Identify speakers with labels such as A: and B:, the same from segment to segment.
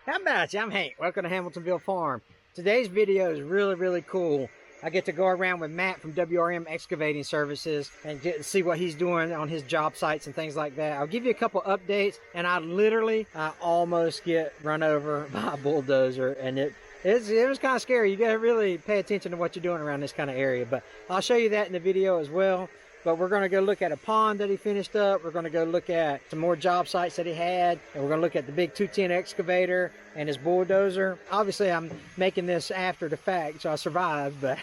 A: How about you? I'm Hank. Welcome to Hamiltonville Farm. Today's video is really cool. I get to go around with Matt from WRM Excavating Services and get to see what he's doing on his job sites and things like that. I'll give you a couple updates, and I almost get run over by a bulldozer, and it was kind of scary. You got to really pay attention to what you're doing around this kind of area, but I'll show you that in the video as well. But we're going to go look at a pond that he finished up. We're going to go look at some more job sites that he had. And we're going to look at the big 210 excavator and his bulldozer. Obviously, I'm making this after the fact, so I survived. But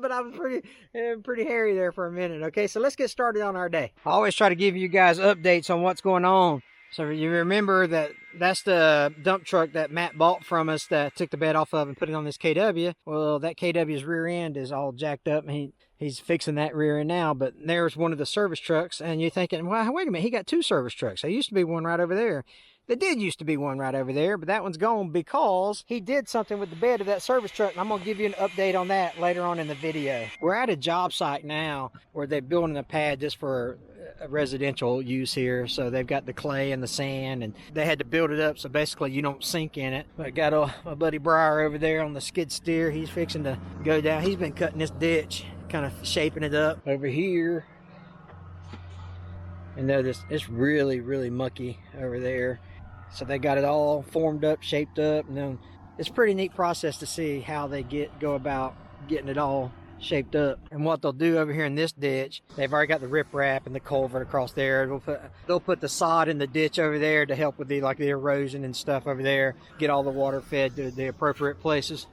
A: but I was pretty hairy there for a minute. Okay, so let's get started on our day. I always try to give you guys updates on what's going on. So you remember that's the dump truck that Matt bought from us that took the bed off of and put it on this KW. Well, that KW's rear end is all jacked up, and he's fixing that rear end now. But there's one of the service trucks, and you're thinking, well, wait a minute, he got two service trucks. There used to be one right over there. There did used to be one right over there, but that one's gone because he did something with the bed of that service truck, and I'm going to give you an update on that later on in the video. We're at a job site now where they're building a pad just for residential use here. So they've got the clay and the sand, and they had to build it up so basically you don't sink in it. But I got my buddy Briar over there on the skid steer. He's fixing to go down. He's been cutting this ditch, kind of shaping it up over here. And it's really mucky over there. So they got it all formed up, shaped up, and then it's a pretty neat process to see how they go about getting it all shaped up. And what they'll do over here in this ditch, they've already got the riprap and the culvert across there. They'll put the sod in the ditch over there to help with the erosion and stuff over there, get all the water fed to the appropriate places.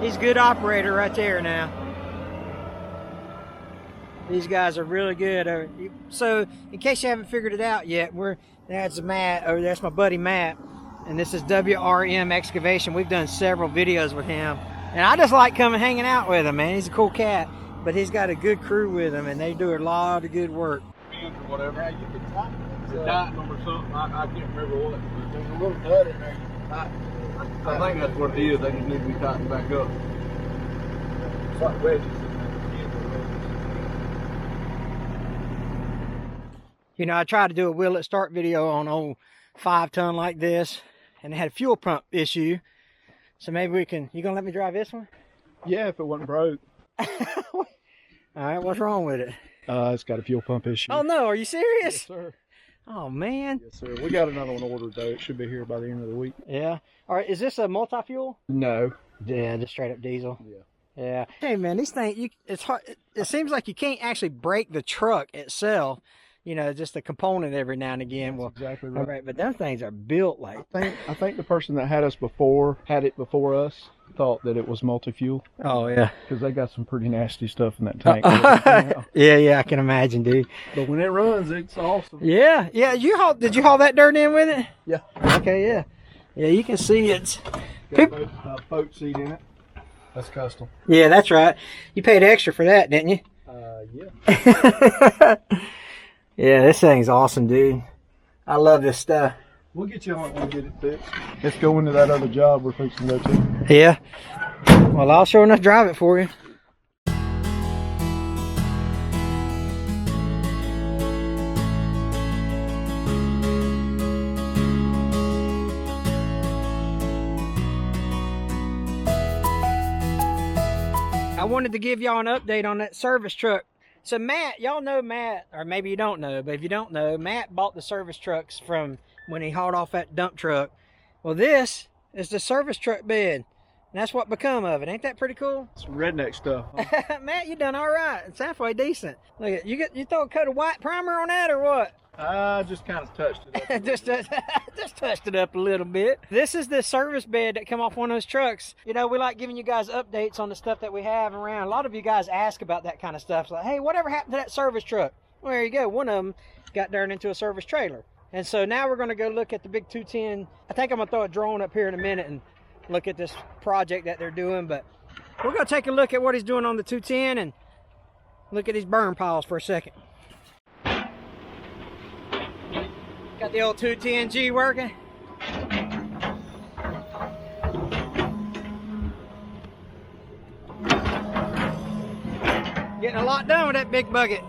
A: He's a good operator right there now. These guys are really good. So, in case you haven't figured it out yet, that's Matt, or that's my buddy Matt, and this is WRM Excavation. We've done several videos with him, and I just like coming hanging out with him, man. He's a cool cat, but he's got a good crew with him, and they do a lot of good work.
B: Or whatever. Yeah, you can tighten them or something. I can't remember what. There's a little nut in there. You can tighten. I think that's what it is. They just need to be tightened back up. It's like wedges.
A: You know, I tried to do a will it start video on old 5-ton like this, and it had a fuel pump issue. So maybe you gonna let me drive this one?
B: Yeah, if it wasn't broke.
A: All right, what's wrong with it?
B: It's got a fuel pump issue.
A: Oh no, are you serious?
B: Yes, sir.
A: Oh man.
B: Yes, sir. We got another one ordered though. It should be here by the end of the week.
A: Yeah. All right, is this a multi-fuel?
B: No.
A: Yeah, just straight up diesel.
B: Yeah.
A: Yeah. Hey man, these things, it's hard. It seems like you can't actually break the truck itself. You know, just a component every now and again.
B: That's
A: well,
B: exactly right.
A: All right, but them things are built like.
B: I think the person that had it before us thought that it was multi-fuel.
A: Oh yeah.
B: Because they got some pretty nasty stuff in that tank.
A: Yeah, I can imagine, dude.
B: But when it runs, it's awesome.
A: Yeah. Did you haul that dirt in with it?
B: Yeah.
A: Okay, yeah. Yeah, you can see it's
B: got a boat seat in it. That's custom.
A: Yeah, that's right. You paid extra for that, didn't you?
B: Yeah.
A: Yeah, this thing's awesome, dude. I love this stuff.
B: We'll get you on it when we get it fixed. Let's go into that other job we're fixing to go to.
A: Yeah. Well, I'll sure enough drive it for you. I wanted to give y'all an update on that service truck. So Matt, y'all know Matt, or maybe you don't know, but if you don't know, Matt bought the service trucks from when he hauled off that dump truck. Well, this is the service truck bed, and that's what become of it. Ain't that pretty cool?
B: Some redneck stuff. Huh?
A: Matt, you done all right. It's halfway decent. Look at you throw a coat of white primer on that or what?
B: I just kind of touched it up.
A: just touched it up a little bit. This is the service bed that come off one of those trucks. You know, we like giving you guys updates on the stuff that we have around. A lot of you guys ask about that kind of stuff. It's like, hey, whatever happened to that service truck? Well, there you go. One of them got turned into a service trailer. And so now we're going to go look at the big 210. I think I'm going to throw a drone up here in a minute and look at this project that they're doing. But we're going to take a look at what he's doing on the 210 and look at these burn piles for a second. Got the old 210G working. Getting a lot done with that big bucket.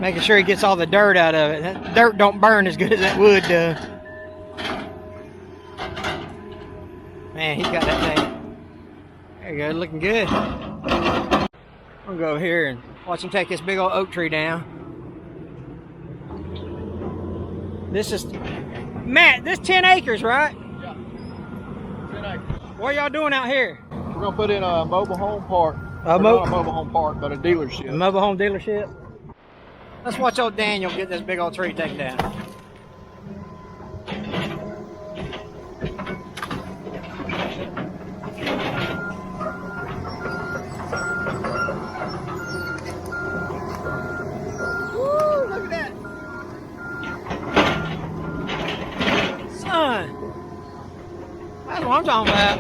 A: Making sure he gets all the dirt out of it. That dirt don't burn as good as that wood does. Man, he's got that thing. There you go, looking good. I'm gonna go over here and watch him take this big old oak tree down. This is, Matt, this 10 acres, right?
B: Yeah, 10 acres.
A: What y'all doing out here?
B: We're gonna put in a mobile home park.
A: Not a
B: mobile home park, but a dealership.
A: A mobile home dealership? Let's watch old Daniel get this big old tree taken down. Woo, look at that. Son, that's what I'm talking about.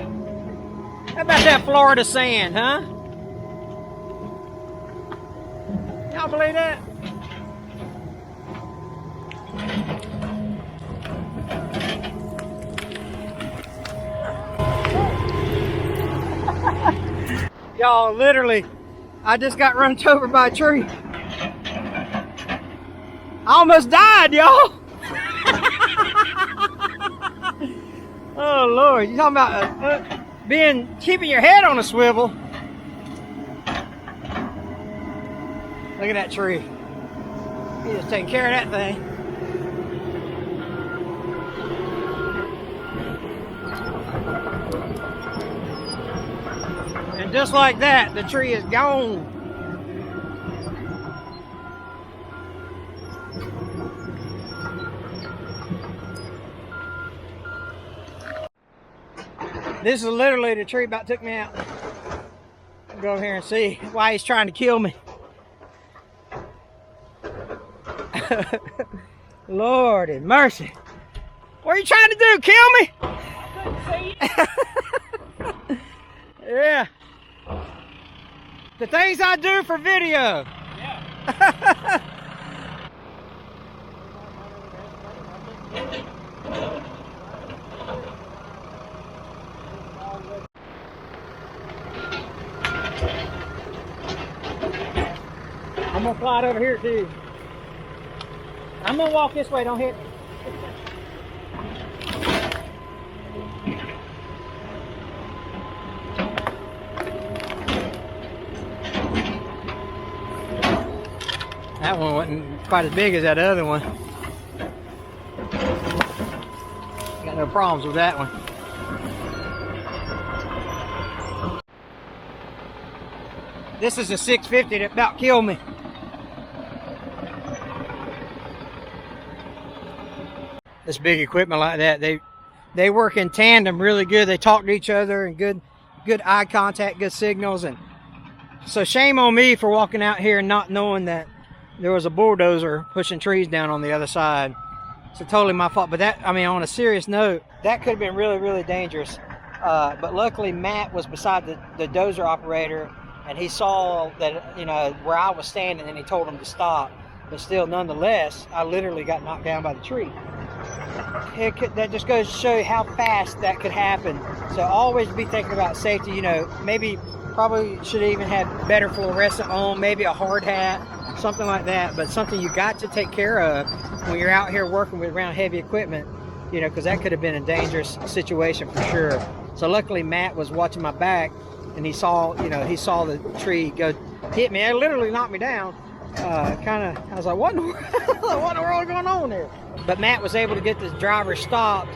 A: How about that Florida sand, huh? Y'all believe that? Y'all, literally, I just got run over by a tree. I almost died, y'all. Oh Lord, you talking about keeping your head on a swivel. Look at that tree. He just taking care of that thing. And just like that, the tree is gone. This is literally the tree about took me out. I'll go over here and see why he's trying to kill me. Lord have mercy. What are you trying to do? Kill me? I couldn't see you. Yeah. The things I do for video. Yeah. I'm gonna fly it over here too. I'm gonna walk this way, don't hit. That one wasn't quite as big as that other one. Got no problems with that one. This is a 650 that about killed me. This big equipment like that, they work in tandem really good. They talk to each other and good eye contact, good signals. And so shame on me for walking out here and not knowing that there was a bulldozer pushing trees down on the other side. So totally my fault. But that, I mean, on a serious note, that could have been really, really dangerous. But luckily Matt was beside the dozer operator, and he saw that, you know, where I was standing, and he told him to stop. But still, nonetheless, I literally got knocked down by the tree. That just goes to show you how fast that could happen. So always be thinking about safety. You know, maybe probably should even have better fluorescent on, maybe a hard hat, something like that. But something you got to take care of when you're out here working with around heavy equipment, you know, because that could have been a dangerous situation for sure. So luckily Matt was watching my back, and he saw, you know, he saw the tree go hit me. It literally knocked me down. I was like, what in the world is going on there? But Matt was able to get the driver stopped,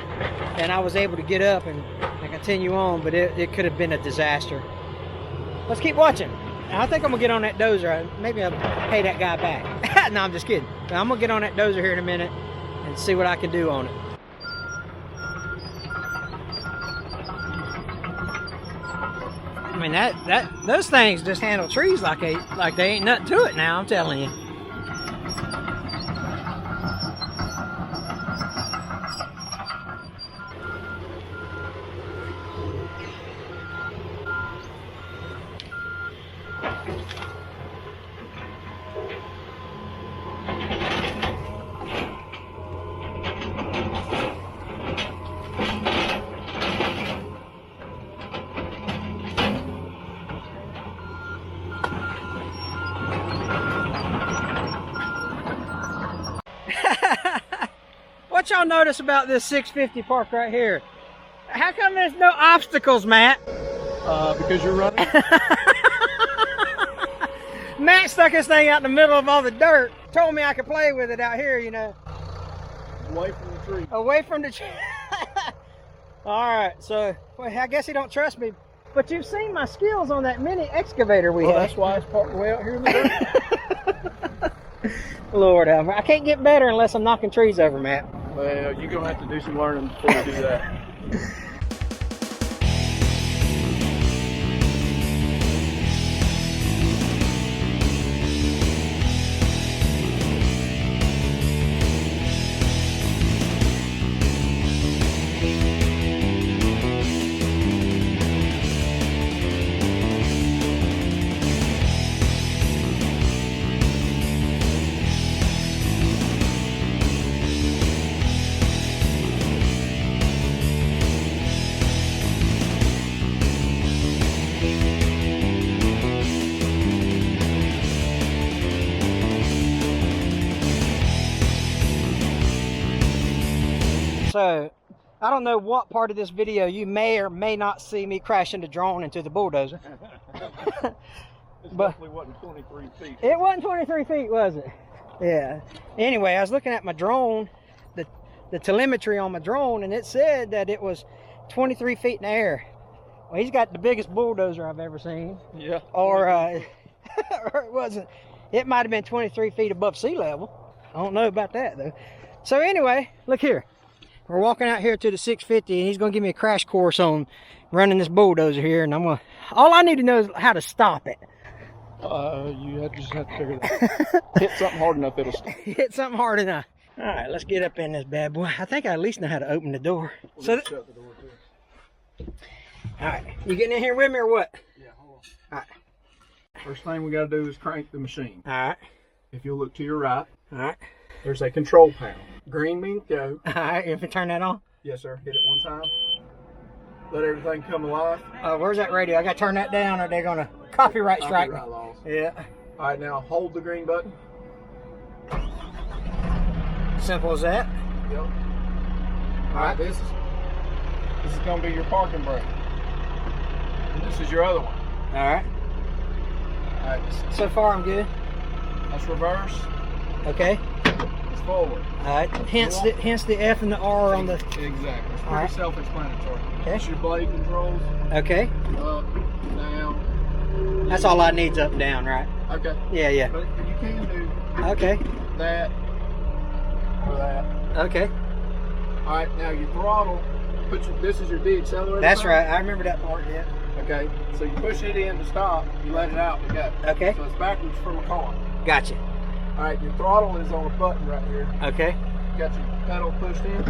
A: and I was able to get up and continue on, but it could have been a disaster. Let's keep watching. I think I'm gonna get on that dozer. Maybe I'll pay that guy back. No, I'm just kidding. But I'm gonna get on that dozer here in a minute and see what I can do on it. I mean, those things just handle trees like they ain't nothing to it now, I'm telling you. what y'all notice about this 650 park right here? How come there's no obstacles, Matt?
B: Because you're running.
A: Matt stuck his thing out in the middle of all the dirt. Told me I could play with it out here, you know.
B: Away from the tree.
A: Away from the tree. All right, so well, I guess he don't trust me. But you've seen my skills on that mini excavator we had.
B: That's why it's parked way out here in the dirt.
A: Lord, I can't get better unless I'm knocking trees over, Matt.
B: Well, you're going to have to do some learning before you do that.
A: So, I don't know what part of this video you may or may not see me crashing the drone into the bulldozer.
B: It definitely wasn't 23 feet.
A: It wasn't 23 feet, was it? Yeah. Anyway, I was looking at my drone, the telemetry on my drone, and it said that it was 23 feet in the air. Well, he's got the biggest bulldozer I've ever seen.
B: Yeah.
A: Or, or it wasn't. It might have been 23 feet above sea level. I don't know about that, though. So anyway, look here. We're walking out here to the 650, and he's going to give me a crash course on running this bulldozer here. And all I need to know is how to stop it.
B: You just have to figure that out. Hit something hard enough, it'll stop.
A: Hit something hard enough. All right, let's get up in this bad boy. I think I at least know how to open the door.
B: We'll
A: So,
B: shut the door too.
A: all right, you getting in here with me or what?
B: Yeah, hold
A: All
B: on.
A: right.
B: First thing we got to do is crank the machine.
A: All right.
B: If you look to your right,
A: All right.
B: there's a control panel. Green means go.
A: All right, if you turn that on.
B: Yes, sir. Hit it one time. Let everything come alive.
A: Where's that radio? I got to turn that down or they're going to copyright strike me.
B: Copyright laws.
A: Yeah.
B: All right, now hold the green button.
A: Simple as that.
B: Yep. All right, this is going to be your parking brake. And this is your other one.
A: All right.
B: All right,
A: So far, I'm good.
B: that's reverse.
A: Okay.
B: It's forward.
A: All right. Hence the F and the R on the.
B: Exactly. It's
A: All
B: pretty
A: right.
B: self-explanatory.
A: Okay.
B: That's your blade controls.
A: Okay.
B: Up, down.
A: That's all I need's up and down, right?
B: Okay.
A: Yeah, yeah.
B: But you can do
A: Okay.
B: that or that.
A: Okay.
B: All right. Now your throttle. This is your deaccelerator.
A: That's right. I remember that part. Yeah.
B: Okay. So you push it in to stop. You let it out to go.
A: Okay.
B: So it's backwards from a car.
A: Gotcha.
B: All right. Your throttle is on a button right here.
A: Okay.
B: You got your pedal pushed in.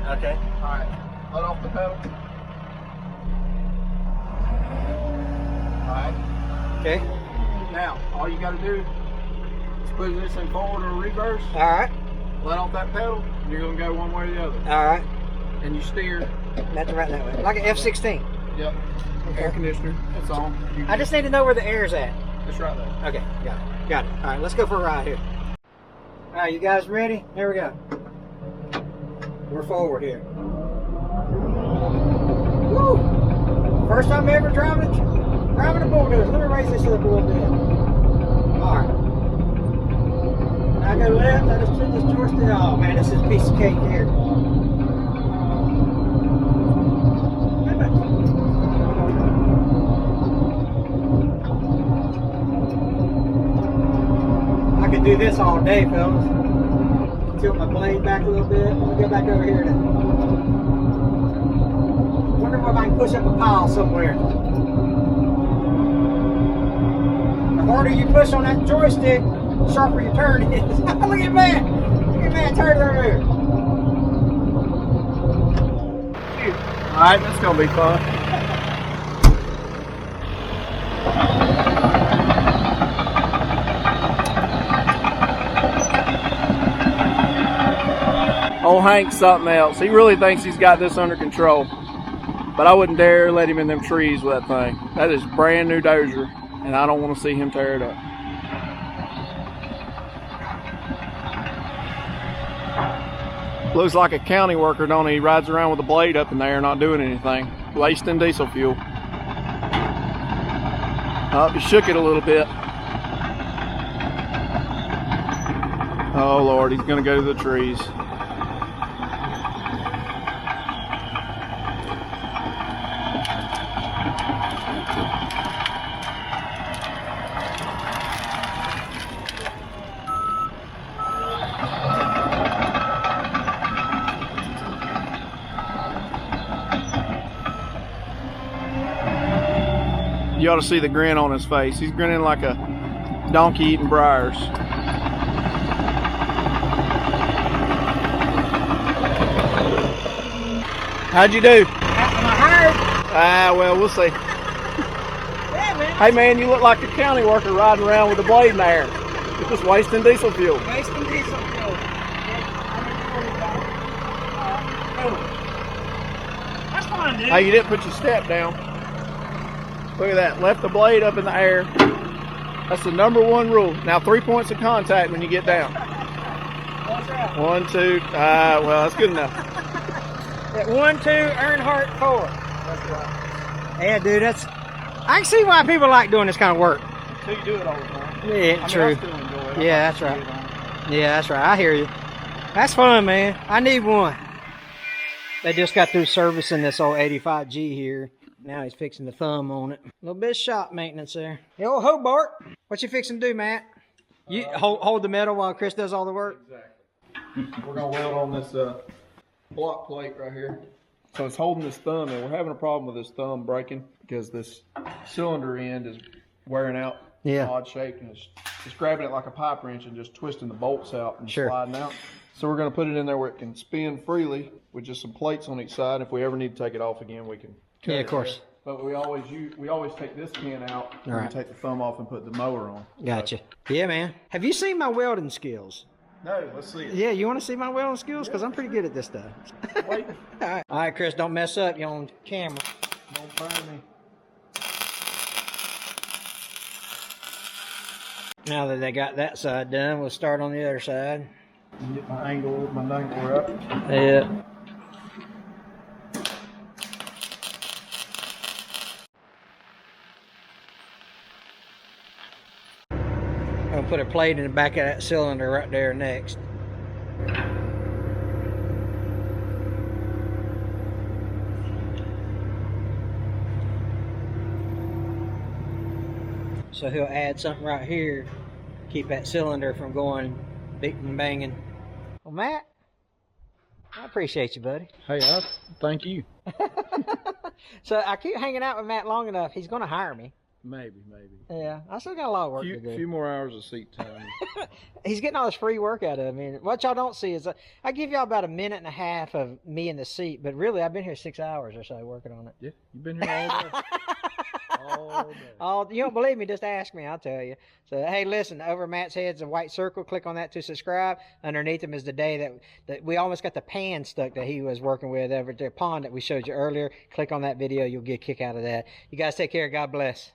A: Okay.
B: All right. Let off the pedal. All right.
A: Okay.
B: Now, all you got to do is put this in forward or reverse.
A: All right.
B: Let off that pedal. And you're going to go one way or the other.
A: All right.
B: And you steer.
A: That's right that way. Like an F-16.
B: Yep.
A: Okay.
B: Air conditioner. It's on.
A: I just need to know where the air's at.
B: It's right there.
A: Okay. Got it. Got it. All right. Let's go for a ride here. All right. You guys ready? Here we go. We're forward here. Woo! First time ever driving a bulldozer. Let me raise this up a little bit. All right. I go left. I just took this joystick. Oh man, this is a piece of cake here. I could do this all day, fellas. Tilt my blade back a little bit. Let me go back over here. Wonder if I can push up a pile somewhere. The harder you push on that joystick, the sharper your turn is. Look at that! Look at that turn over here.
B: All right, that's going to be fun. Old Hank's something else. He really thinks he's got this under control. But I wouldn't dare let him in them trees with that thing. That is brand new dozer, and I don't want to see him tear it up.
C: Looks like a county worker, don't he? He rides around with a blade up in there, not doing anything, wasting diesel fuel. Oh, he shook it a little bit. Oh Lord, he's gonna go to the trees. You ought to see the grin on his face. He's grinning like a donkey eating briars. How'd you do?
A: Am I hired?
C: Well, we'll see.
A: Yeah, man.
C: Hey man, you look like a county worker riding around with a blade in there. You're just wasting diesel fuel.
A: Wasting diesel fuel. That's fine, dude.
C: Hey, you didn't put your step down. Look at that. Left the blade up in the air. That's the #1 rule. Now 3 points of contact when you get down.
A: That's right.
C: 1, 2. Well, that's good enough.
A: At 1, 2, Earnhardt 4.
C: That's right.
A: Yeah, dude, I can see why people like doing this kind of work.
C: So you do it all the time.
A: Yeah, true.
C: I still enjoy it.
A: Yeah, that's right. Yeah, that's right. I hear you. That's fun, man. I need one. They just got through servicing this old 85G here. Now he's fixing the thumb on it. A little bit of shop maintenance there. The old Hobart. What you fixing to do, Matt? You hold the metal while Chris does all the work?
C: Exactly. We're going to weld on this block plate right here. So it's holding this thumb, and we're having a problem with this thumb breaking because this cylinder end is wearing out.
A: Yeah.
C: Odd shape, and it's grabbing it like a pipe wrench and just twisting the bolts out and
A: Sure.
C: sliding out. So we're going to put it in there where it can spin freely with just some plates on each side. If we ever need to take it off again, we can cut
A: Yeah,
C: it
A: of course.
C: there. But we always take this pin out and
A: Right.
C: we take the thumb off and put the mower on.
A: Gotcha. Yeah, man. Have you seen my welding skills?
C: No, let's see it.
A: Yeah, you want to see my welding skills? Because I'm pretty good at this stuff.
C: Wait.
A: All right, Chris, don't mess up. You're on camera.
C: Don't burn me.
A: Now that they got that side done, we'll start on the other side.
C: Get my angle with my dangler up.
A: Yeah. I'm going to put a plate in the back of that cylinder right there next. So he'll add something right here, keep that cylinder from going big and banging. Well, Matt, I appreciate you, buddy.
C: Hey, thank you.
A: So I keep hanging out with Matt long enough, he's going to hire me.
C: Maybe.
A: Yeah, I still got a lot of work to
C: A
A: do.
C: few more hours of seat time.
A: He's getting all this free work out of me. What y'all don't see is I give y'all about a minute and a half of me in the seat, but really I've been here 6 hours or so working on it.
C: Yeah, you've been here all day. All day.
A: Oh, you don't believe me? Just ask me. I'll tell you. So, hey, listen. Over Matt's head's a white circle. Click on that to subscribe. Underneath him is the day that we almost got the pan stuck that he was working with over at the pond that we showed you earlier. Click on that video. You'll get a kick out of that. You guys take care. God bless.